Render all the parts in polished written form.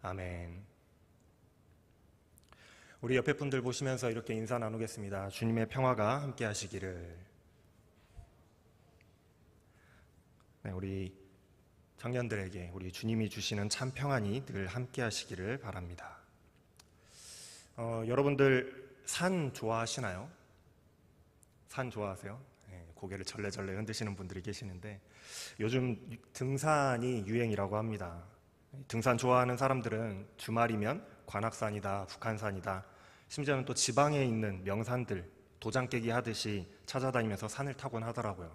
아멘. 우리 옆에 분들 보시면서 이렇게 인사 나누겠습니다. 주님의 평화가 함께 하시기를. 네, 우리 청년들에게 우리 주님이 주시는 참 평안이 늘 함께 하시기를 바랍니다. 여러분들 산 좋아하시나요? 산 좋아하세요? 네, 고개를 절레절레 흔드시는 분들이 계시는데 요즘 등산이 유행이라고 합니다. 등산 좋아하는 사람들은 주말이면 관악산이다, 북한산이다, 심지어는 또 지방에 있는 명산들 도장 깨기 하듯이 찾아다니면서 산을 타곤 하더라고요.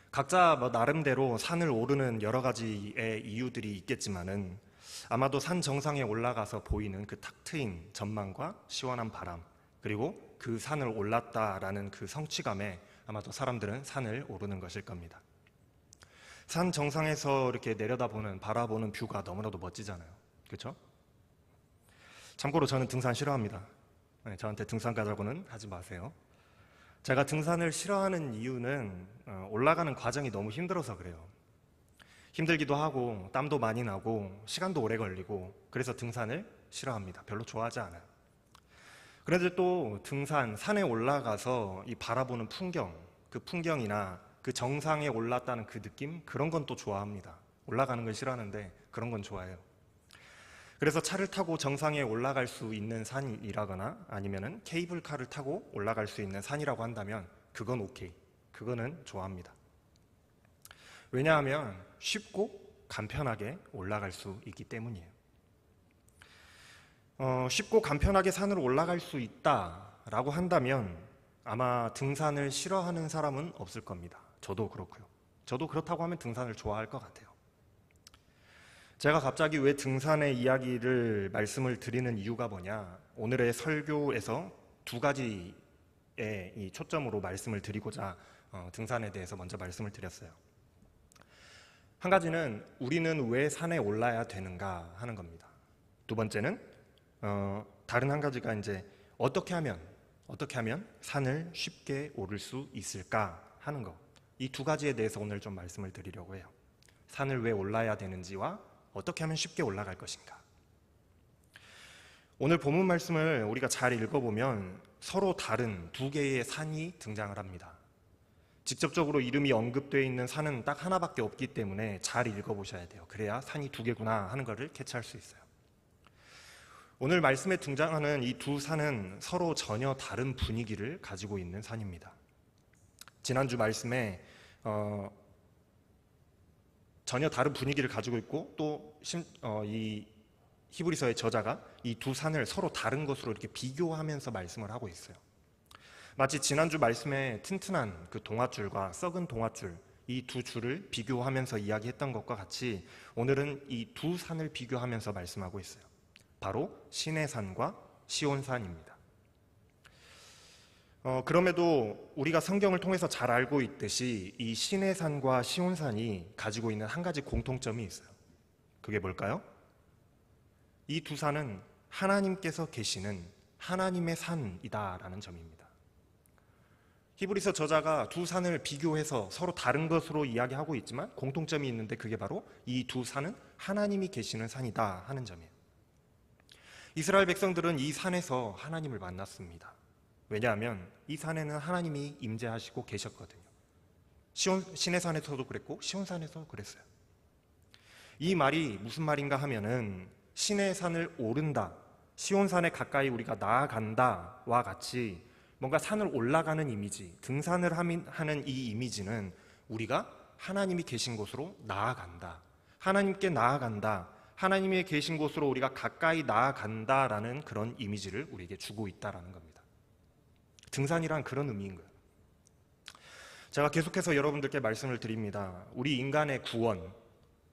각자 나름대로 산을 오르는 여러 가지의 이유들이 있겠지만은 아마도 산 정상에 올라가서 보이는 그 탁 트인 전망과 시원한 바람, 그리고 그 산을 올랐다라는 그 성취감에 아마도 사람들은 산을 오르는 것일 겁니다. 산 정상에서 이렇게 내려다보는, 바라보는 뷰가 너무나도 멋지잖아요. 그렇죠? 참고로 저는 등산 싫어합니다. 저한테 등산 가자고는 하지 마세요. 제가 등산을 싫어하는 이유는 올라가는 과정이 너무 힘들어서 그래요. 힘들기도 하고 땀도 많이 나고 시간도 오래 걸리고 그래서 등산을 싫어합니다. 별로 좋아하지 않아요. 그런데 또 등산, 산에 올라가서 이 바라보는 풍경, 그 풍경이나 그 정상에 올랐다는 그 느낌, 그런 건 또 좋아합니다. 올라가는 걸 싫어하는데 그런 건 좋아해요. 그래서 차를 타고 정상에 올라갈 수 있는 산이라거나 아니면은 케이블카를 타고 올라갈 수 있는 산이라고 한다면 그건 오케이. 그거는 좋아합니다. 왜냐하면 쉽고 간편하게 올라갈 수 있기 때문이에요. 쉽고 간편하게 산으로 올라갈 수 있다라고 한다면 아마 등산을 싫어하는 사람은 없을 겁니다. 저도 그렇고요. 저도 그렇다고 하면 등산을 좋아할 것 같아요. 제가 갑자기 왜 등산의 이야기를 말씀을 드리는 이유가 뭐냐, 오늘의 설교에서 두 가지의 이 초점으로 말씀을 드리고자 등산에 대해서 먼저 말씀을 드렸어요. 한 가지는 우리는 왜 산에 올라야 되는가 하는 겁니다. 두 번째는 다른 한 가지가 이제 어떻게 하면 산을 쉽게 오를 수 있을까 하는 것. 이 두 가지에 대해서 오늘 좀 말씀을 드리려고 해요. 산을 왜 올라야 되는지와 어떻게 하면 쉽게 올라갈 것인가. 오늘 본문 말씀을 우리가 잘 읽어보면 서로 다른 두 개의 산이 등장을 합니다. 직접적으로 이름이 언급되어 있는 산은 딱 하나밖에 없기 때문에 잘 읽어보셔야 돼요. 그래야 산이 두 개구나 하는 것을 캐치할 수 있어요. 오늘 말씀에 등장하는 이 두 산은 서로 전혀 다른 분위기를 가지고 있는 산입니다. 지난주 말씀에 전혀 다른 분위기를 가지고 있고 또 이 히브리서의 저자가 이 두 산을 서로 다른 것으로 이렇게 비교하면서 말씀을 하고 있어요. 마치 지난주 말씀에 튼튼한 그 동아줄과 썩은 동아줄, 이 두 줄을 비교하면서 이야기했던 것과 같이 오늘은 이 두 산을 비교하면서 말씀하고 있어요. 바로 시내산과 시온산입니다. 그럼에도 우리가 성경을 통해서 잘 알고 있듯이 이 시내산과 시온산이 가지고 있는 한 가지 공통점이 있어요. 그게 뭘까요? 이 두 산은 하나님께서 계시는 하나님의 산이다라는 점입니다. 히브리서 저자가 두 산을 비교해서 서로 다른 것으로 이야기하고 있지만 공통점이 있는데 그게 바로 이 두 산은 하나님이 계시는 산이다 하는 점이에요. 이스라엘 백성들은 이 산에서 하나님을 만났습니다. 왜냐하면 이 산에는 하나님이 임재하시고 계셨거든요. 시내산에서도 그랬고 시온산에서도 그랬어요. 이 말이 무슨 말인가 하면은 시내산을 오른다, 시온산에 가까이 우리가 나아간다와 같이 뭔가 산을 올라가는 이미지, 등산을 하는 이 이미지는 우리가 하나님이 계신 곳으로 나아간다, 하나님께 나아간다, 하나님이 계신 곳으로 우리가 가까이 나아간다라는 그런 이미지를 우리에게 주고 있다라는 겁니다. 등산이란 그런 의미인 거예요. 제가 계속해서 여러분들께 말씀을 드립니다. 우리 인간의 구원,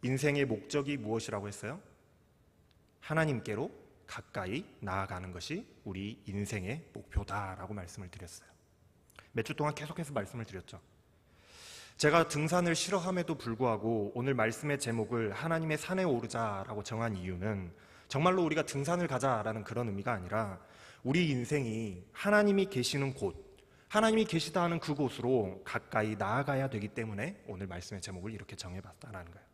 인생의 목적이 무엇이라고 했어요? 하나님께로 가까이 나아가는 것이 우리 인생의 목표다라고 말씀을 드렸어요. 몇 주 동안 계속해서 말씀을 드렸죠. 제가 등산을 싫어함에도 불구하고 오늘 말씀의 제목을 하나님의 산에 오르자라고 정한 이유는 정말로 우리가 등산을 가자라는 그런 의미가 아니라 우리 인생이 하나님이 계시는 곳, 하나님이 계시다 하는 그곳으로 가까이 나아가야 되기 때문에 오늘 말씀의 제목을 이렇게 정해봤다는 거예요.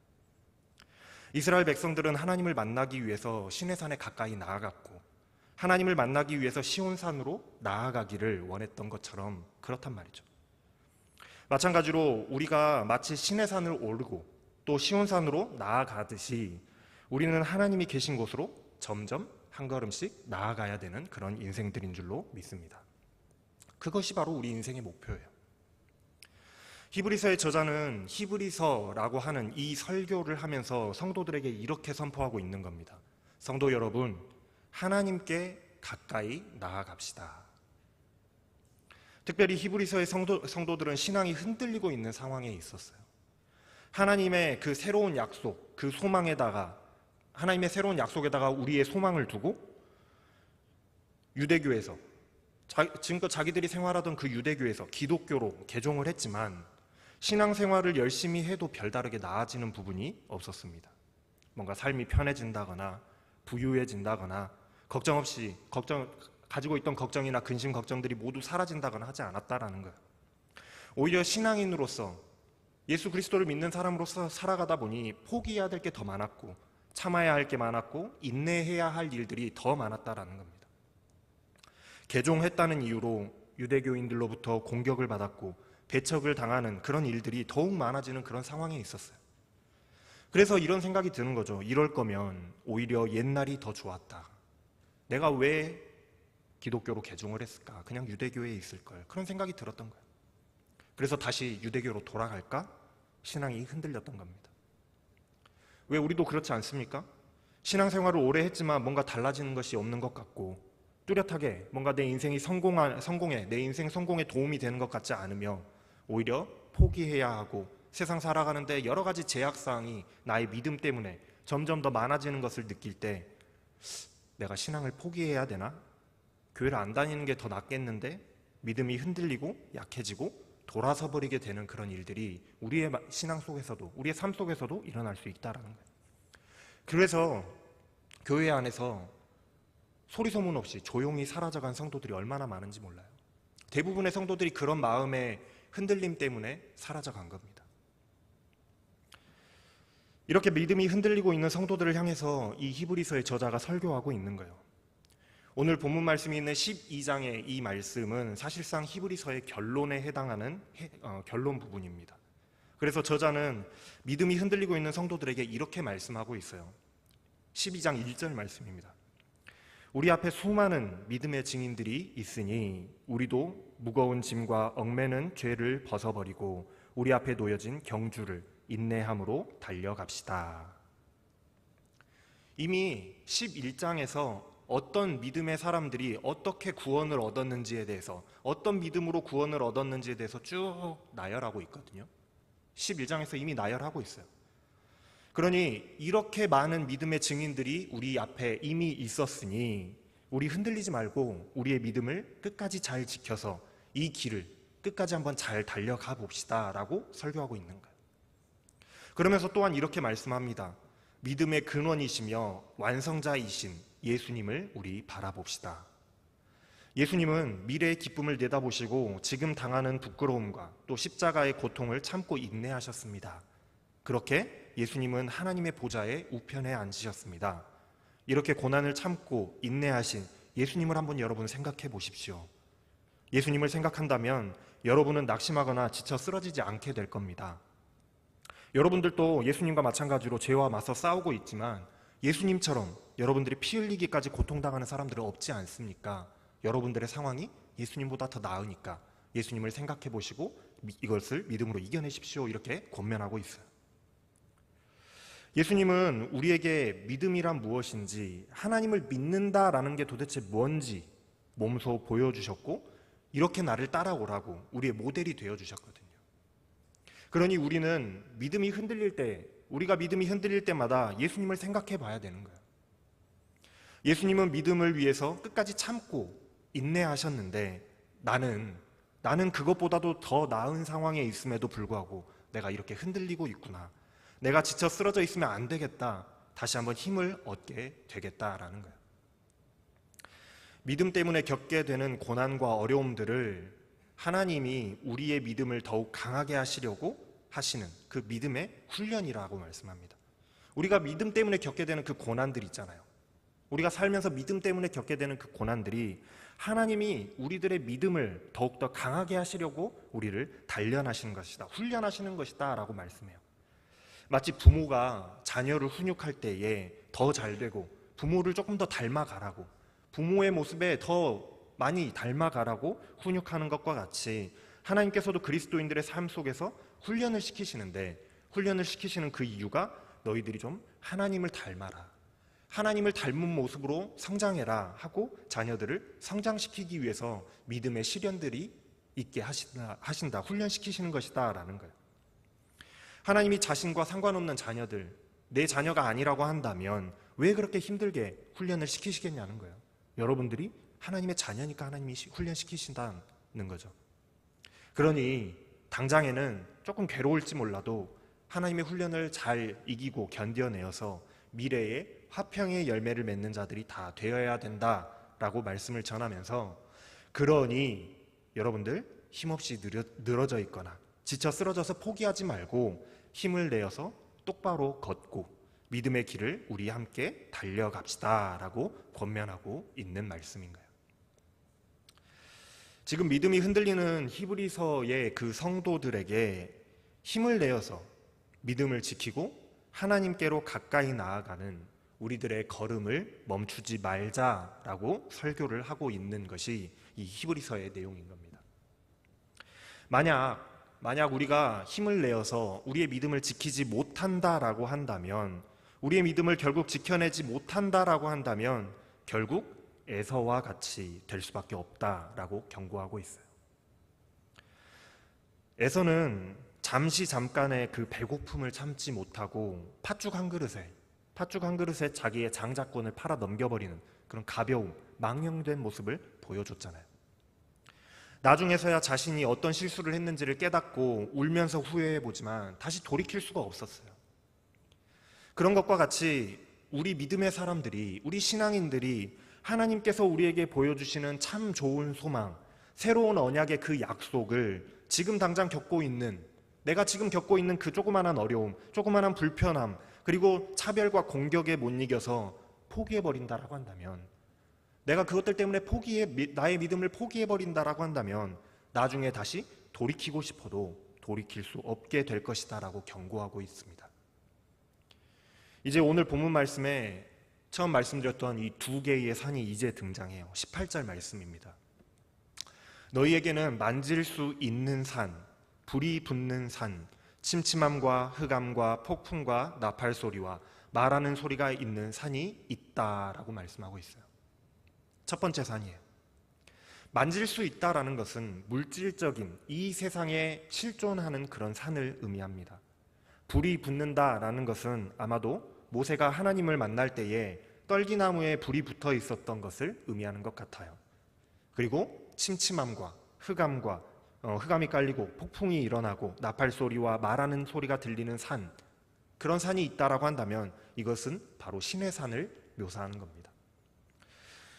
이스라엘 백성들은 하나님을 만나기 위해서 시내산에 가까이 나아갔고 하나님을 만나기 위해서 시온산으로 나아가기를 원했던 것처럼 그렇단 말이죠. 마찬가지로 우리가 마치 시내산을 오르고 또 시온산으로 나아가듯이 우리는 하나님이 계신 곳으로 점점 한 걸음씩 나아가야 되는 그런 인생들인 줄로 믿습니다. 그것이 바로 우리 인생의 목표예요. 히브리서의 저자는 히브리서라고 하는 이 설교를 하면서 성도들에게 이렇게 선포하고 있는 겁니다. 성도 여러분, 하나님께 가까이 나아갑시다. 특별히 히브리서의 성도들은 신앙이 흔들리고 있는 상황에 있었어요. 하나님의 그 새로운 약속, 그 소망에다가 하나님의 새로운 약속에다가 우리의 소망을 두고 유대교에서 지금껏 자기들이 생활하던 그 유대교에서 기독교로 개종을 했지만 신앙생활을 열심히 해도 별다르게 나아지는 부분이 없었습니다. 뭔가 삶이 편해진다거나 부유해진다거나 가지고 있던 걱정이나 근심 걱정들이 모두 사라진다거나 하지 않았다라는 거예요. 오히려 신앙인으로서 예수 그리스도를 믿는 사람으로서 살아가다 보니 포기해야 될 게 더 많았고 참아야 할 게 많았고 인내해야 할 일들이 더 많았다라는 겁니다. 개종했다는 이유로 유대교인들로부터 공격을 받았고 배척을 당하는 그런 일들이 더욱 많아지는 그런 상황에 있었어요. 그래서 이런 생각이 드는 거죠. 이럴 거면 오히려 옛날이 더 좋았다. 내가 왜 기독교로 개종을 했을까? 그냥 유대교에 있을 걸. 그런 생각이 들었던 거예요. 그래서 다시 유대교로 돌아갈까? 신앙이 흔들렸던 겁니다. 왜 우리도 그렇지 않습니까? 신앙생활을 오래 했지만 뭔가 달라지는 것이 없는 것 같고 뚜렷하게 뭔가 내 인생이 내 인생 성공에 도움이 되는 것 같지 않으며 오히려 포기해야 하고 세상 살아가는데 여러 가지 제약사항이 나의 믿음 때문에 점점 더 많아지는 것을 느낄 때 내가 신앙을 포기해야 되나? 교회를 안 다니는 게 더 낫겠는데? 믿음이 흔들리고 약해지고 돌아서 버리게 되는 그런 일들이 우리의 신앙 속에서도 우리의 삶 속에서도 일어날 수 있다는 거예요. 그래서 교회 안에서 소리소문 없이 조용히 사라져간 성도들이 얼마나 많은지 몰라요. 대부분의 성도들이 그런 마음의 흔들림 때문에 사라져간 겁니다. 이렇게 믿음이 흔들리고 있는 성도들을 향해서 이 히브리서의 저자가 설교하고 있는 거예요. 오늘 본문 말씀이 있는 12장의 이 말씀은 사실상 히브리서의 결론에 해당하는 결론 부분입니다. 그래서 저자는 믿음이 흔들리고 있는 성도들에게 이렇게 말씀하고 있어요. 12장 1절 말씀입니다. 우리 앞에 수많은 믿음의 증인들이 있으니 우리도 무거운 짐과 얽매는 죄를 벗어버리고 우리 앞에 놓여진 경주를 인내함으로 달려갑시다. 이미 11장에서 어떤 믿음의 사람들이 어떻게 구원을 얻었는지에 대해서 어떤 믿음으로 구원을 얻었는지에 대해서 쭉 나열하고 있거든요. 11장에서 이미 나열하고 있어요. 그러니 이렇게 많은 믿음의 증인들이 우리 앞에 이미 있었으니 우리 흔들리지 말고 우리의 믿음을 끝까지 잘 지켜서 이 길을 끝까지 한번 잘 달려가 봅시다 라고 설교하고 있는 거예요. 그러면서 또한 이렇게 말씀합니다. 믿음의 근원이시며 완성자이신 예수님을 우리 바라봅시다. 예수님은 미래의 기쁨을 내다보시고 지금 당하는 부끄러움과 또 십자가의 고통을 참고 인내하셨습니다. 그렇게 예수님은 하나님의 보좌에 우편에 앉으셨습니다. 이렇게 고난을 참고 인내하신 예수님을 한번 여러분 생각해 보십시오. 예수님을 생각한다면 여러분은 낙심하거나 지쳐 쓰러지지 않게 될 겁니다. 여러분들도 예수님과 마찬가지로 죄와 맞서 싸우고 있지만 예수님처럼 여러분들이 피 흘리기까지 고통당하는 사람들은 없지 않습니까? 여러분들의 상황이 예수님보다 더 나으니까 예수님을 생각해 보시고 이것을 믿음으로 이겨내십시오. 이렇게 권면하고 있어요. 예수님은 우리에게 믿음이란 무엇인지, 하나님을 믿는다라는 게 도대체 뭔지 몸소 보여주셨고 이렇게 나를 따라오라고 우리의 모델이 되어주셨거든요. 그러니 우리는 우리가 믿음이 흔들릴 때마다 예수님을 생각해 봐야 되는 거예요. 예수님은 믿음을 위해서 끝까지 참고 인내하셨는데 나는 그것보다도 더 나은 상황에 있음에도 불구하고 내가 이렇게 흔들리고 있구나. 내가 지쳐 쓰러져 있으면 안 되겠다. 다시 한번 힘을 얻게 되겠다라는 거예요. 믿음 때문에 겪게 되는 고난과 어려움들을 하나님이 우리의 믿음을 더욱 강하게 하시려고 하시는 그 믿음의 훈련이라고 말씀합니다. 우리가 믿음 때문에 겪게 되는 그 고난들 있잖아요. 우리가 살면서 믿음 때문에 겪게 되는 그 고난들이 하나님이 우리들의 믿음을 더욱더 강하게 하시려고 우리를 단련하시는 것이다, 훈련하시는 것이다 라고 말씀해요. 마치 부모가 자녀를 훈육할 때에 더 잘 되고 부모를 조금 더 닮아가라고, 부모의 모습에 더 많이 닮아가라고 훈육하는 것과 같이 하나님께서도 그리스도인들의 삶 속에서 훈련을 시키시는데, 훈련을 시키시는 그 이유가 너희들이 좀 하나님을 닮아라, 하나님을 닮은 모습으로 성장해라 하고 자녀들을 성장시키기 위해서 믿음의 시련들이 있게 하신다, 훈련시키시는 것이다 라는 거예요. 하나님이 자신과 상관없는 자녀들, 내 자녀가 아니라고 한다면 왜 그렇게 힘들게 훈련을 시키시겠냐는 거예요. 여러분들이 하나님의 자녀니까 하나님이 훈련시키신다는 거죠. 그러니 당장에는 조금 괴로울지 몰라도 하나님의 훈련을 잘 이기고 견뎌내어서 미래에 화평의 열매를 맺는 자들이 다 되어야 된다라고 말씀을 전하면서, 그러니 여러분들 힘없이 늘어져 있거나 지쳐 쓰러져서 포기하지 말고 힘을 내어서 똑바로 걷고 믿음의 길을 우리 함께 달려갑시다 라고 권면하고 있는 말씀인 거예요. 지금 믿음이 흔들리는 히브리서의 그 성도들에게 힘을 내어서 믿음을 지키고 하나님께로 가까이 나아가는 우리들의 걸음을 멈추지 말자라고 설교를 하고 있는 것이 이 히브리서의 내용인 겁니다. 만약 우리가 힘을 내어서 우리의 믿음을 지키지 못한다라고 한다면, 우리의 믿음을 결국 지켜내지 못한다라고 한다면 결국 에서와 같이 될 수밖에 없다라고 경고하고 있어요. 에서는 잠깐의 그 배고픔을 참지 못하고 팥죽 한 그릇에 자기의 장자권을 팔아 넘겨버리는 그런 가벼움, 망령된 모습을 보여줬잖아요. 나중에서야 자신이 어떤 실수를 했는지를 깨닫고 울면서 후회해보지만 다시 돌이킬 수가 없었어요. 그런 것과 같이 우리 믿음의 사람들이, 우리 신앙인들이 하나님께서 우리에게 보여주시는 참 좋은 소망, 새로운 언약의 그 약속을 지금 당장 내가 지금 겪고 있는 그 조그마한 어려움, 조그마한 불편함, 그리고 차별과 공격에 못 이겨서 포기해버린다라고 한다면, 내가 그것들 때문에 나의 믿음을 포기해버린다라고 한다면 나중에 다시 돌이키고 싶어도 돌이킬 수 없게 될 것이다 라고 경고하고 있습니다. 이제 오늘 본문 말씀에 처음 말씀드렸던 이 두 개의 산이 이제 등장해요. 18절 말씀입니다. 너희에게는 만질 수 있는 산, 불이 붙는 산, 침침함과 흑암과 폭풍과 나팔 소리와 말하는 소리가 있는 산이 있다라고 말씀하고 있어요. 첫 번째 산이에요. 만질 수 있다라는 것은 물질적인 이 세상에 실존하는 그런 산을 의미합니다. 불이 붙는다라는 것은 아마도 모세가 하나님을 만날 때에 떨기나무에 불이 붙어 있었던 것을 의미하는 것 같아요. 그리고 침침함과 흑암이 깔리고 폭풍이 일어나고 나팔 소리와 말하는 소리가 들리는 산, 그런 산이 있다라고 한다면 이것은 바로 신의 산을 묘사하는 겁니다.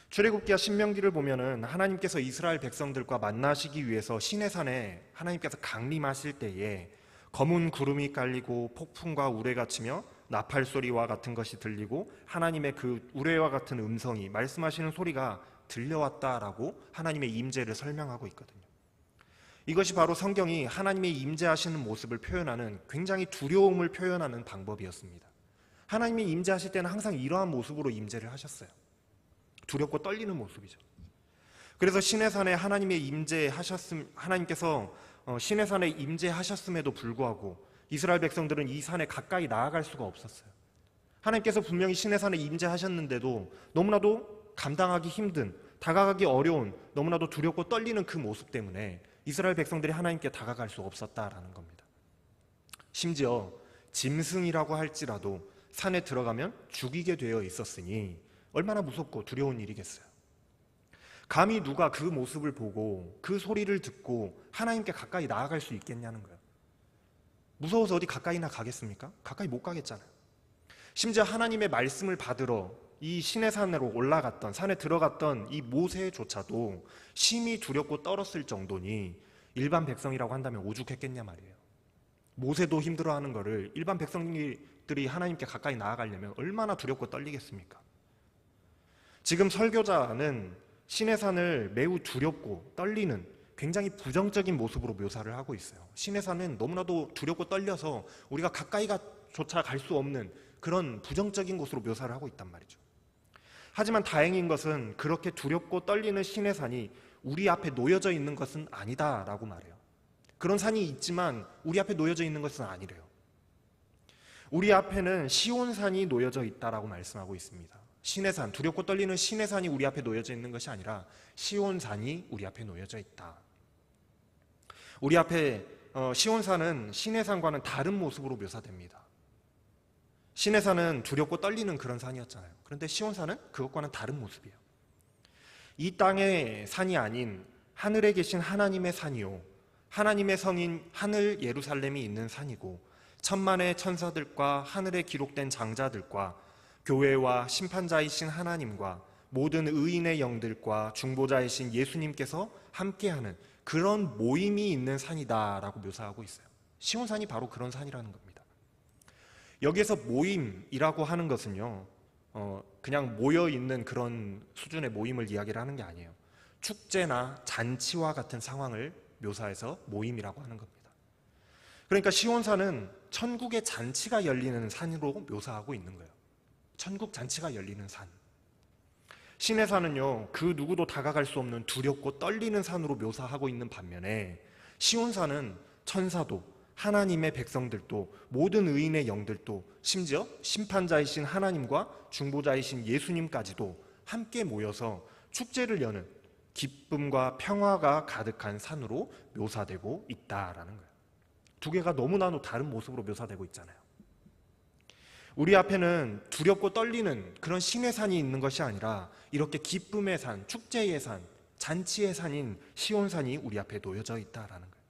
출애굽기와 신명기를 보면은 하나님께서 이스라엘 백성들과 만나시기 위해서 신의 산에 하나님께서 강림하실 때에 검은 구름이 깔리고 폭풍과 우레가 치며 나팔 소리와 같은 것이 들리고 하나님의 그 우레와 같은 음성이, 말씀하시는 소리가 들려왔다라고 하나님의 임재를 설명하고 있거든요. 이것이 바로 성경이 하나님의 임재하시는 모습을 표현하는, 굉장히 두려움을 표현하는 방법이었습니다. 하나님이 임재하실 때는 항상 이러한 모습으로 임재를 하셨어요. 두렵고 떨리는 모습이죠. 그래서 신의 산에 하나님께서 신의 산에 임재하셨음에도 불구하고 이스라엘 백성들은 이 산에 가까이 나아갈 수가 없었어요. 하나님께서 분명히 신의 산에 임재하셨는데도 너무나도 감당하기 힘든, 다가가기 어려운, 너무나도 두렵고 떨리는 그 모습 때문에 이스라엘 백성들이 하나님께 다가갈 수 없었다라는 겁니다. 심지어 짐승이라고 할지라도 산에 들어가면 죽이게 되어 있었으니 얼마나 무섭고 두려운 일이겠어요. 감히 누가 그 모습을 보고 그 소리를 듣고 하나님께 가까이 나아갈 수 있겠냐는 거예요. 무서워서 어디 가까이나 가겠습니까? 가까이 못 가겠잖아요. 심지어 하나님의 말씀을 받으러 이 신의 산으로 올라갔던, 산에 들어갔던 이 모세조차도 심히 두렵고 떨었을 정도니 일반 백성이라고 한다면 오죽했겠냐 말이에요. 모세도 힘들어하는 거를 일반 백성이 우리들이 하나님께 가까이 나아가려면 얼마나 두렵고 떨리겠습니까? 지금 설교자는 신의 산을 매우 두렵고 떨리는 굉장히 부정적인 모습으로 묘사를 하고 있어요. 신의 산은 너무나도 두렵고 떨려서 우리가 가까이조차 갈 수 없는 그런 부정적인 곳으로 묘사를 하고 있단 말이죠. 하지만 다행인 것은 그렇게 두렵고 떨리는 신의 산이 우리 앞에 놓여져 있는 것은 아니다라고 말해요. 그런 산이 있지만 우리 앞에 놓여져 있는 것은 아니래요. 우리 앞에는 시온산이 놓여져 있다라고 말씀하고 있습니다. 신의 산, 두렵고 떨리는 신의 산이 우리 앞에 놓여져 있는 것이 아니라 시온산이 우리 앞에 놓여져 있다. 우리 앞에 시온산은 신의 산과는 다른 모습으로 묘사됩니다. 신의 산은 두렵고 떨리는 그런 산이었잖아요. 그런데 시온산은 그것과는 다른 모습이에요. 이 땅의 산이 아닌 하늘에 계신 하나님의 산이요, 하나님의 성인 하늘 예루살렘이 있는 산이고, 천만의 천사들과 하늘에 기록된 장자들과 교회와 심판자이신 하나님과 모든 의인의 영들과 중보자이신 예수님께서 함께하는 그런 모임이 있는 산이다라고 묘사하고 있어요. 시온산이 바로 그런 산이라는 겁니다. 여기에서 모임이라고 하는 것은요, 그냥 모여있는 그런 수준의 모임을 이야기를 하는 게 아니에요. 축제나 잔치와 같은 상황을 묘사해서 모임이라고 하는 겁니다. 그러니까 시온산은 천국의 잔치가 열리는 산으로 묘사하고 있는 거예요. 천국 잔치가 열리는 산. 신의 산은요, 그 누구도 다가갈 수 없는 두렵고 떨리는 산으로 묘사하고 있는 반면에 시온산은 천사도, 하나님의 백성들도, 모든 의인의 영들도, 심지어 심판자이신 하나님과 중보자이신 예수님까지도 함께 모여서 축제를 여는 기쁨과 평화가 가득한 산으로 묘사되고 있다라는 거예요. 두 개가 너무나도 다른 모습으로 묘사되고 있잖아요. 우리 앞에는 두렵고 떨리는 그런 신의 산이 있는 것이 아니라 이렇게 기쁨의 산, 축제의 산, 잔치의 산인 시온산이 우리 앞에 놓여져 있다라는 거예요.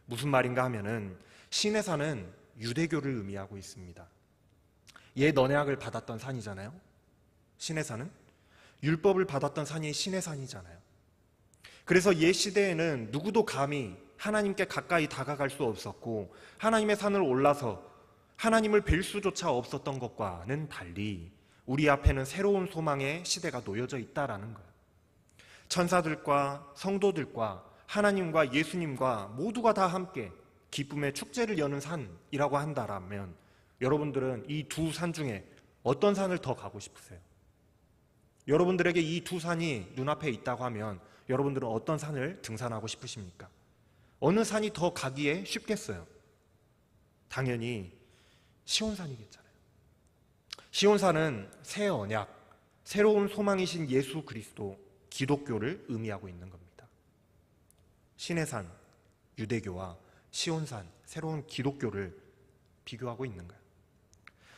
무슨 말인가 하면은 신의 산은 유대교를 의미하고 있습니다. 옛 언약을 받았던 산이잖아요. 신의 산은 율법을 받았던 산이 신의 산이잖아요. 그래서 옛 시대에는 누구도 감히 하나님께 가까이 다가갈 수 없었고, 하나님의 산을 올라서 하나님을 뵐 수조차 없었던 것과는 달리 우리 앞에는 새로운 소망의 시대가 놓여져 있다라는 거예요. 천사들과 성도들과 하나님과 예수님과 모두가 다 함께 기쁨의 축제를 여는 산이라고 한다라면, 여러분들은 이 두 산 중에 어떤 산을 더 가고 싶으세요? 여러분들에게 이 두 산이 눈앞에 있다고 하면 여러분들은 어떤 산을 등산하고 싶으십니까? 어느 산이 더 가기에 쉽겠어요? 당연히 시온산이겠잖아요. 시온산은 새 언약, 새로운 소망이신 예수 그리스도, 기독교를 의미하고 있는 겁니다. 신의 산, 유대교와 시온산, 새로운 기독교를 비교하고 있는 거예요.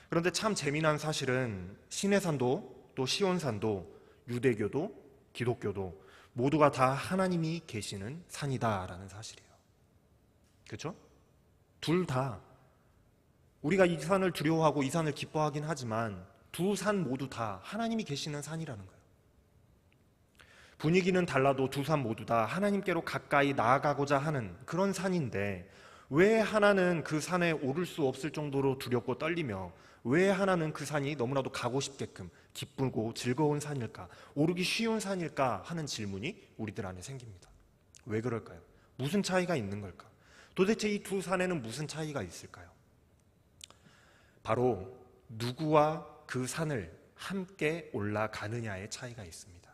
그런데 참 재미난 사실은 신의 산도 또 시온산도 유대교도 기독교도 모두가 다 하나님이 계시는 산이다라는 사실이에요. 그렇죠? 둘 다 우리가 이 산을 두려워하고 이 산을 기뻐하긴 하지만 두 산 모두 다 하나님이 계시는 산이라는 거예요. 분위기는 달라도 두 산 모두 다 하나님께로 가까이 나아가고자 하는 그런 산인데, 왜 하나는 그 산에 오를 수 없을 정도로 두렵고 떨리며 왜 하나는 그 산이 너무나도 가고 싶게끔 기쁘고 즐거운 산일까, 오르기 쉬운 산일까 하는 질문이 우리들 안에 생깁니다. 왜 그럴까요? 무슨 차이가 있는 걸까? 도대체 이 두 산에는 무슨 차이가 있을까요? 바로 누구와 그 산을 함께 올라가느냐의 차이가 있습니다.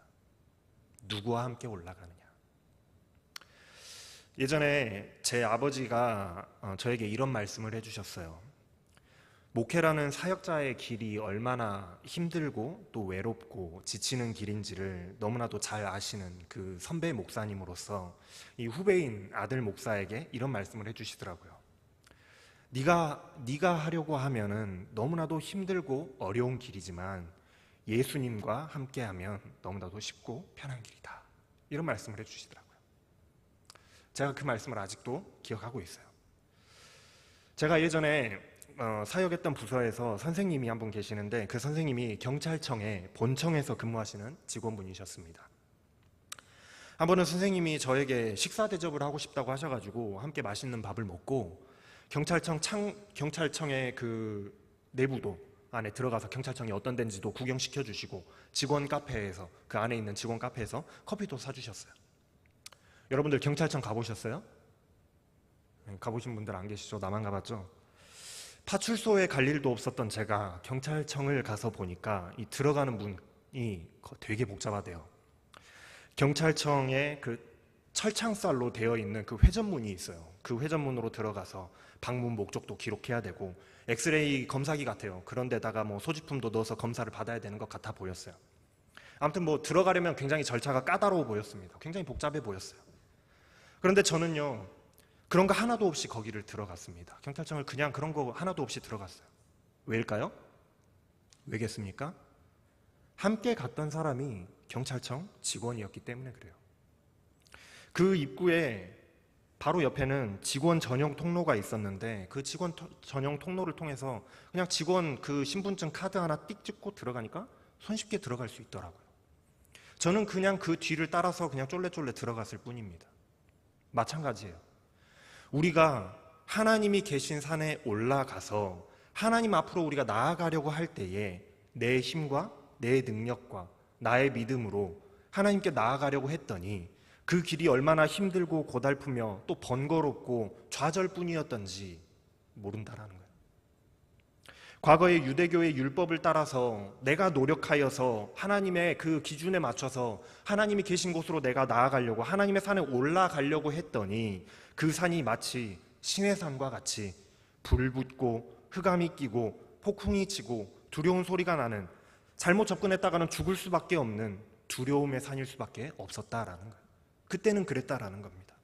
누구와 함께 올라가느냐. 예전에 제 아버지가 저에게 이런 말씀을 해주셨어요. 목회라는 사역자의 길이 얼마나 힘들고 또 외롭고 지치는 길인지를 너무나도 잘 아시는 그 선배 목사님으로서 이 후배인 아들 목사에게 이런 말씀을 해주시더라고요. 네가 하려고 하면은 너무나도 힘들고 어려운 길이지만 예수님과 함께하면 너무나도 쉽고 편한 길이다. 이런 말씀을 해주시더라고요. 제가 그 말씀을 아직도 기억하고 있어요. 제가 예전에 사역했던 부서에서 선생님이 한 분 계시는데, 그 선생님이 경찰청의 본청에서 근무하시는 직원분이셨습니다. 한 번은 선생님이 저에게 식사 대접을 하고 싶다고 하셔가지고 함께 맛있는 밥을 먹고 경찰청의 그 내부도 안에 들어가서 경찰청이 어떤 데인지도 구경시켜 주시고 직원 카페에서 그 안에 있는 직원 카페에서 커피도 사주셨어요. 여러분들 경찰청 가보셨어요? 가보신 분들 안 계시죠? 나만 가봤죠? 파출소에 갈 일도 없었던 제가 경찰청을 가서 보니까 이 들어가는 문이 되게 복잡하대요. 경찰청에 그 철창살로 되어 있는 그 회전문이 있어요. 그 회전문으로 들어가서 방문 목적도 기록해야 되고 엑스레이 검사기 같아요. 그런 데다가 뭐 소지품도 넣어서 검사를 받아야 되는 것 같아 보였어요. 아무튼 뭐 들어가려면 굉장히 절차가 까다로워 보였습니다. 굉장히 복잡해 보였어요. 그런데 저는요, 그런 거 하나도 없이 거기를 들어갔습니다. 경찰청을 그냥 그런 거 하나도 없이 들어갔어요. 왜일까요? 왜겠습니까? 함께 갔던 사람이 경찰청 직원이었기 때문에 그래요. 그 입구에 바로 옆에는 직원 전용 통로가 있었는데 그 직원 전용 통로를 통해서 그냥 직원 그 신분증 카드 하나 띡 찍고 들어가니까 손쉽게 들어갈 수 있더라고요. 저는 그냥 그 뒤를 따라서 그냥 쫄래쫄래 들어갔을 뿐입니다. 마찬가지예요. 우리가 하나님이 계신 산에 올라가서 하나님 앞으로 우리가 나아가려고 할 때에 내 힘과 내 능력과 나의 믿음으로 하나님께 나아가려고 했더니 그 길이 얼마나 힘들고 고달프며 또 번거롭고 좌절뿐이었던지 모른다라는 거예요. 과거의 유대교의 율법을 따라서 내가 노력하여서 하나님의 그 기준에 맞춰서 하나님이 계신 곳으로 내가 나아가려고 하나님의 산에 올라가려고 했더니 그 산이 마치 신의 산과 같이 불 붙고 흑암이 끼고 폭풍이 치고 두려운 소리가 나는, 잘못 접근했다가는 죽을 수밖에 없는 두려움의 산일 수밖에 없었다라는 거예요. 그때는 그랬다라는 겁니다.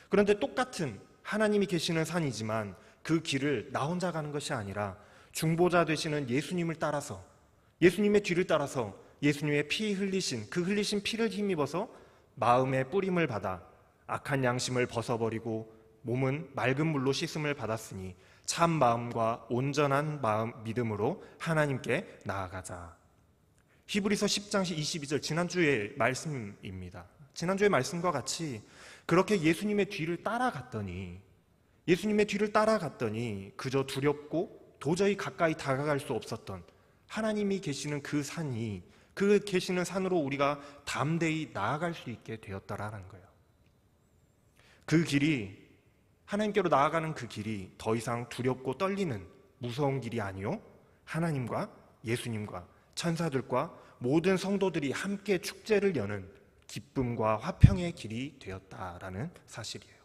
그런데 똑같은 하나님이 계시는 산이지만 그 길을 나 혼자 가는 것이 아니라 중보자 되시는 예수님을 따라서, 예수님의 뒤를 따라서 예수님의 피 흘리신 그 흘리신 피를 힘입어서 마음의 뿌림을 받아 악한 양심을 벗어버리고 몸은 맑은 물로 씻음을 받았으니 참 마음과 온전한 마음 믿음으로 하나님께 나아가자. 히브리서 10장 22절 지난주의 말씀입니다. 지난주의 말씀과 같이 그렇게 예수님의 뒤를 따라갔더니 그저 두렵고 도저히 가까이 다가갈 수 없었던 하나님이 계시는 그 산이, 그 계시는 산으로 우리가 담대히 나아갈 수 있게 되었다라는 거예요. 그 길이, 하나님께로 나아가는 그 길이 더 이상 두렵고 떨리는 무서운 길이 아니요, 하나님과 예수님과 천사들과 모든 성도들이 함께 축제를 여는 기쁨과 화평의 길이 되었다라는 사실이에요.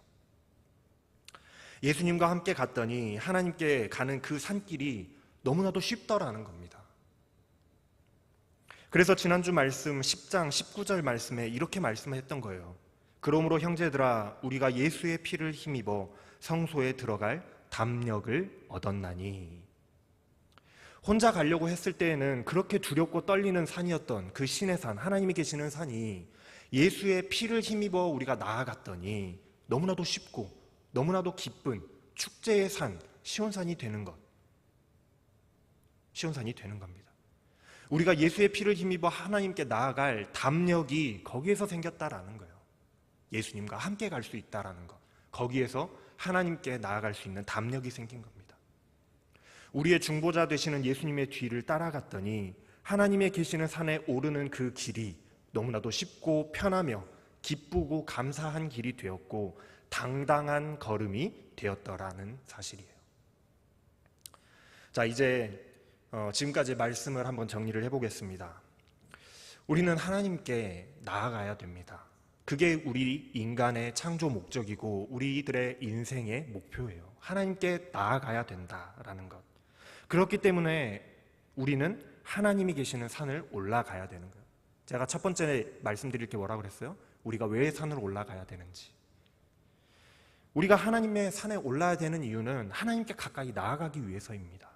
예수님과 함께 갔더니 하나님께 가는 그 산길이 너무나도 쉽더라는 겁니다. 그래서 지난주 말씀 10장 19절 말씀에 이렇게 말씀했던 거예요. 그러므로 형제들아 우리가 예수의 피를 힘입어 성소에 들어갈 담력을 얻었나니. 혼자 가려고 했을 때에는 그렇게 두렵고 떨리는 산이었던 그 신의 산, 하나님이 계시는 산이 예수의 피를 힘입어 우리가 나아갔더니 너무나도 쉽고 너무나도 기쁜 축제의 산, 시온산이 되는 것. 시온산이 되는 겁니다. 우리가 예수의 피를 힘입어 하나님께 나아갈 담력이 거기에서 생겼다라는 거예요. 예수님과 함께 갈 수 있다라는 것. 거기에서 하나님께 나아갈 수 있는 담력이 생긴 겁니다. 우리의 중보자 되시는 예수님의 뒤를 따라갔더니 하나님의 계시는 산에 오르는 그 길이 너무나도 쉽고 편하며 기쁘고 감사한 길이 되었고 당당한 걸음이 되었더라는 사실이에요. 자, 이제 지금까지 말씀을 한번 정리를 해보겠습니다. 우리는 하나님께 나아가야 됩니다. 그게 우리 인간의 창조 목적이고 우리들의 인생의 목표예요. 하나님께 나아가야 된다라는 것. 그렇기 때문에 우리는 하나님이 계시는 산을 올라가야 되는 거예요. 제가 첫 번째 말씀드릴 게 뭐라고 그랬어요? 우리가 왜 산을 올라가야 되는지. 우리가 하나님의 산에 올라야 되는 이유는 하나님께 가까이 나아가기 위해서입니다.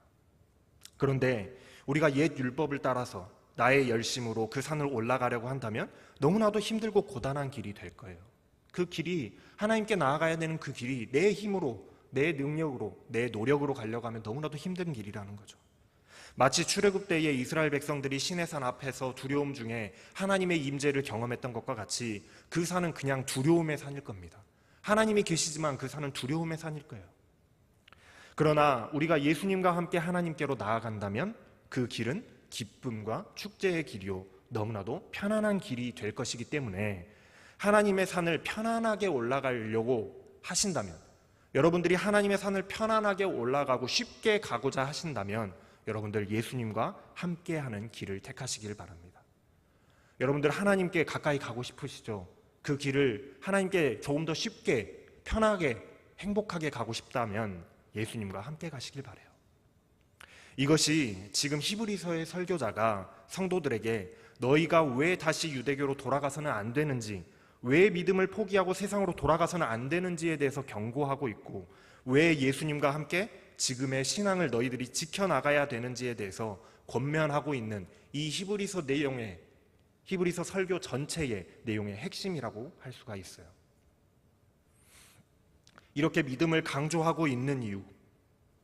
그런데 우리가 옛 율법을 따라서 나의 열심으로 그 산을 올라가려고 한다면 너무나도 힘들고 고단한 길이 될 거예요. 그 길이, 하나님께 나아가야 되는 그 길이 내 힘으로, 내 능력으로, 내 노력으로 가려고 하면 너무나도 힘든 길이라는 거죠. 마치 출애굽 때에 이스라엘 백성들이 시내산 앞에서 두려움 중에 하나님의 임재를 경험했던 것과 같이 그 산은 그냥 두려움의 산일 겁니다. 하나님이 계시지만 그 산은 두려움의 산일 거예요. 그러나 우리가 예수님과 함께 하나님께로 나아간다면 그 길은 기쁨과 축제의 길이요 너무나도 편안한 길이 될 것이기 때문에 하나님의 산을 편안하게 올라가려고 하신다면, 여러분들이 하나님의 산을 편안하게 올라가고 쉽게 가고자 하신다면 여러분들 예수님과 함께하는 길을 택하시길 바랍니다. 여러분들 하나님께 가까이 가고 싶으시죠? 그 길을 하나님께 조금 더 쉽게 편하게 행복하게 가고 싶다면 예수님과 함께 가시길 바라요. 이것이 지금 히브리서의 설교자가 성도들에게 너희가 왜 다시 유대교로 돌아가서는 안 되는지, 왜 믿음을 포기하고 세상으로 돌아가서는 안 되는지에 대해서 경고하고 있고, 왜 예수님과 함께 지금의 신앙을 너희들이 지켜나가야 되는지에 대해서 권면하고 있는 이 히브리서 내용의, 히브리서 설교 전체의 내용의 핵심이라고 할 수가 있어요. 이렇게 믿음을 강조하고 있는 이유,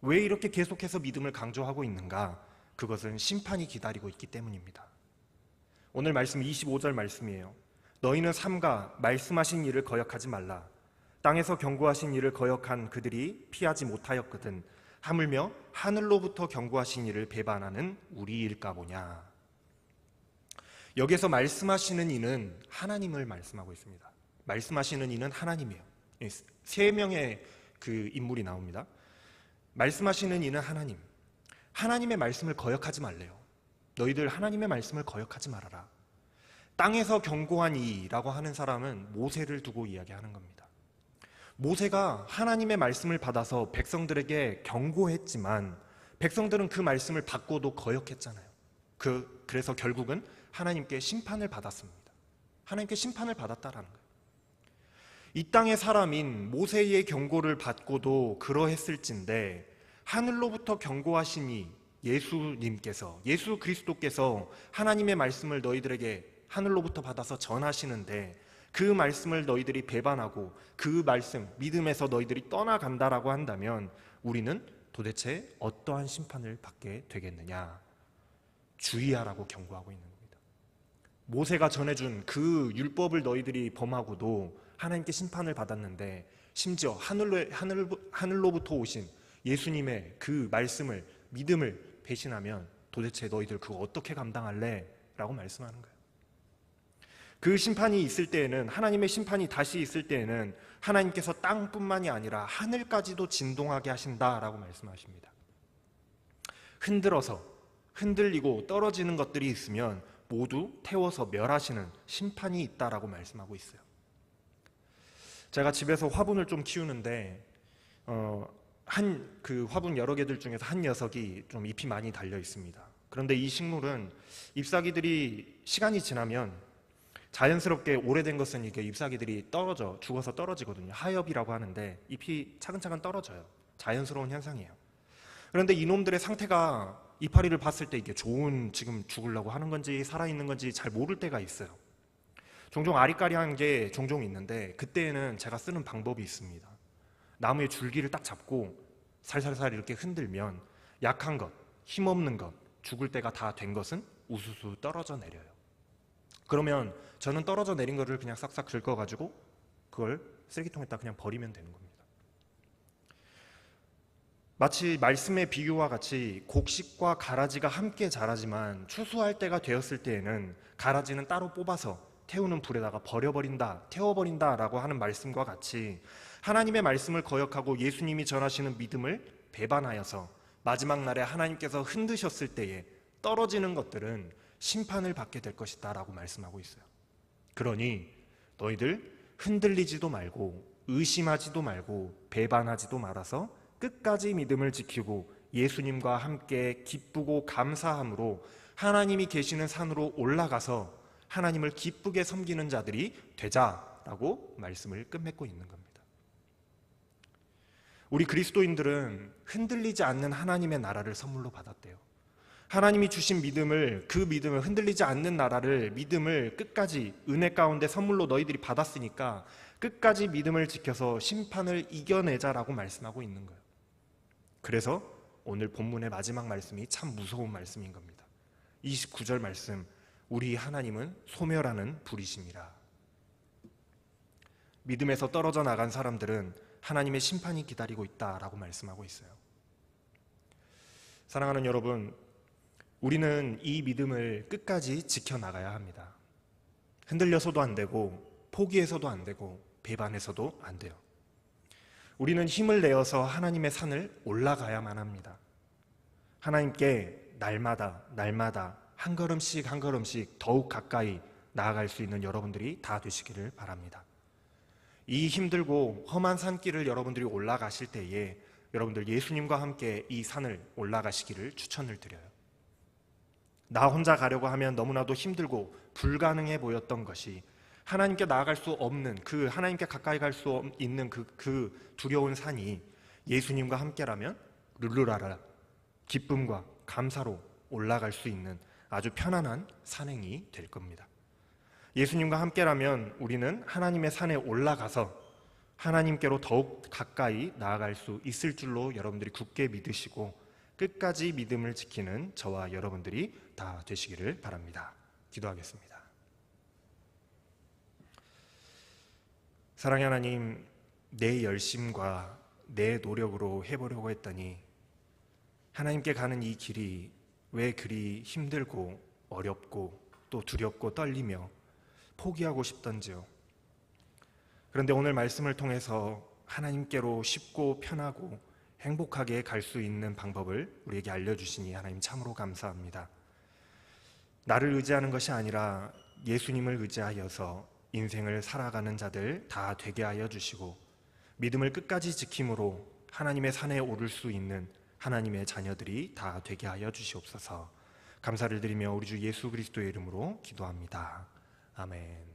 왜 이렇게 계속해서 믿음을 강조하고 있는가? 그것은 심판이 기다리고 있기 때문입니다. 오늘 말씀 25절 말씀이에요. 너희는 삼가 말씀하신 일을 거역하지 말라. 땅에서 경고하신 일을 거역한 그들이 피하지 못하였거든 하물며 하늘로부터 경고하신 일을 배반하는 우리일까 보냐. 여기서 말씀하시는 이는 하나님을 말씀하고 있습니다. 말씀하시는 이는 하나님이에요. 세 명의 그 인물이 나옵니다. 말씀하시는 이는 하나님. 하나님의 말씀을 거역하지 말래요. 너희들 하나님의 말씀을 거역하지 말아라. 땅에서 경고한 이라고 하는 사람은 모세를 두고 이야기하는 겁니다. 모세가 하나님의 말씀을 받아서 백성들에게 경고했지만 백성들은 그 말씀을 받고도 거역했잖아요. 그래서 결국은 하나님께 심판을 받았습니다. 하나님께 심판을 받았다라는 거예요. 이 땅의 사람인 모세의 경고를 받고도 그러했을진데 하늘로부터 경고하시니 예수님께서, 예수 그리스도께서 하나님의 말씀을 너희들에게 하늘로부터 받아서 전하시는데 그 말씀을 너희들이 배반하고 그 말씀, 믿음에서 너희들이 떠나간다라고 한다면 우리는 도대체 어떠한 심판을 받게 되겠느냐? 주의하라고 경고하고 있는 겁니다. 모세가 전해준 그 율법을 너희들이 범하고도 하나님께 심판을 받았는데 심지어 하늘로부터 오신 예수님의 그 말씀을, 믿음을 배신하면 도대체 너희들 그거 어떻게 감당할래? 라고 말씀하는 거예요. 그 심판이 있을 때에는, 하나님의 심판이 다시 있을 때에는 하나님께서 땅뿐만이 아니라 하늘까지도 진동하게 하신다라고 말씀하십니다. 흔들리고 떨어지는 것들이 있으면 모두 태워서 멸하시는 심판이 있다라고 말씀하고 있어요. 제가 집에서 화분을 좀 키우는데 그 화분 여러 개들 중에서 한 녀석이 좀 잎이 많이 달려 있습니다. 그런데 이 식물은 잎사귀들이 시간이 지나면 자연스럽게 오래된 것은 이게 잎사귀들이 죽어서 떨어지거든요. 하엽이라고 하는데 잎이 차근차근 떨어져요. 자연스러운 현상이에요. 그런데 이놈들의 상태가 이파리를 봤을 때 이게 지금 죽으려고 하는 건지 살아있는 건지 잘 모를 때가 있어요. 종종 아리까리한 게 종종 있는데 그때에는 제가 쓰는 방법이 있습니다. 나무의 줄기를 딱 잡고 살살살 이렇게 흔들면 약한 것, 힘없는 것, 죽을 때가 다 된 것은 우수수 떨어져 내려요. 그러면 저는 떨어져 내린 거를 그냥 싹싹 긁어가지고 그걸 쓰레기통에다 그냥 버리면 되는 겁니다. 마치 말씀의 비유와 같이 곡식과 가라지가 함께 자라지만 추수할 때가 되었을 때에는 가라지는 따로 뽑아서 태우는 불에다가 태워버린다 라고 하는 말씀과 같이 하나님의 말씀을 거역하고 예수님이 전하시는 믿음을 배반하여서 마지막 날에 하나님께서 흔드셨을 때에 떨어지는 것들은 심판을 받게 될 것이다 라고 말씀하고 있어요. 그러니 너희들 흔들리지도 말고 의심하지도 말고 배반하지도 말아서 끝까지 믿음을 지키고 예수님과 함께 기쁘고 감사함으로 하나님이 계시는 산으로 올라가서 하나님을 기쁘게 섬기는 자들이 되자라고 말씀을 끝맺고 있는 겁니다. 우리 그리스도인들은 흔들리지 않는 하나님의 나라를 선물로 받았대요. 하나님이 주신 믿음을, 그 믿음을, 흔들리지 않는 나라를, 믿음을 끝까지 은혜 가운데 선물로 너희들이 받았으니까 끝까지 믿음을 지켜서 심판을 이겨내자라고 말씀하고 있는 거예요. 그래서 오늘 본문의 마지막 말씀이 참 무서운 말씀인 겁니다. 29절 말씀, 우리 하나님은 소멸하는 불이심이라. 믿음에서 떨어져 나간 사람들은 하나님의 심판이 기다리고 있다라고 말씀하고 있어요. 사랑하는 여러분, 우리는 이 믿음을 끝까지 지켜나가야 합니다. 흔들려서도 안 되고 포기해서도 안 되고 배반해서도 안 돼요. 우리는 힘을 내어서 하나님의 산을 올라가야만 합니다. 하나님께 날마다 한 걸음씩 한 걸음씩 더욱 가까이 나아갈 수 있는 여러분들이 다 되시기를 바랍니다. 이 힘들고 험한 산길을 여러분들이 올라가실 때에 여러분들 예수님과 함께 이 산을 올라가시기를 추천을 드려요. 나 혼자 가려고 하면 너무나도 힘들고 불가능해 보였던 것이 하나님께 나아갈 수 없는, 그 하나님께 가까이 갈 수 있는 그 두려운 산이 예수님과 함께라면 룰루라라 기쁨과 감사로 올라갈 수 있는 아주 편안한 산행이 될 겁니다. 예수님과 함께라면 우리는 하나님의 산에 올라가서 하나님께로 더욱 가까이 나아갈 수 있을 줄로 여러분들이 굳게 믿으시고 끝까지 믿음을 지키는 저와 여러분들이 다 되시기를 바랍니다. 기도하겠습니다. 사랑의 하나님, 내 열심과 내 노력으로 해보려고 했더니 하나님께 가는 이 길이 왜 그리 힘들고 어렵고 또 두렵고 떨리며 포기하고 싶던지요. 그런데 오늘 말씀을 통해서 하나님께로 쉽고 편하고 행복하게 갈 수 있는 방법을 우리에게 알려주시니 하나님 참으로 감사합니다. 나를 의지하는 것이 아니라 예수님을 의지하여서 인생을 살아가는 자들 다 되게 하여 주시고 믿음을 끝까지 지킴으로 하나님의 산에 오를 수 있는 하나님의 자녀들이 다 되게 하여 주시옵소서. 감사를 드리며 우리 주 예수 그리스도의 이름으로 기도합니다. 아멘.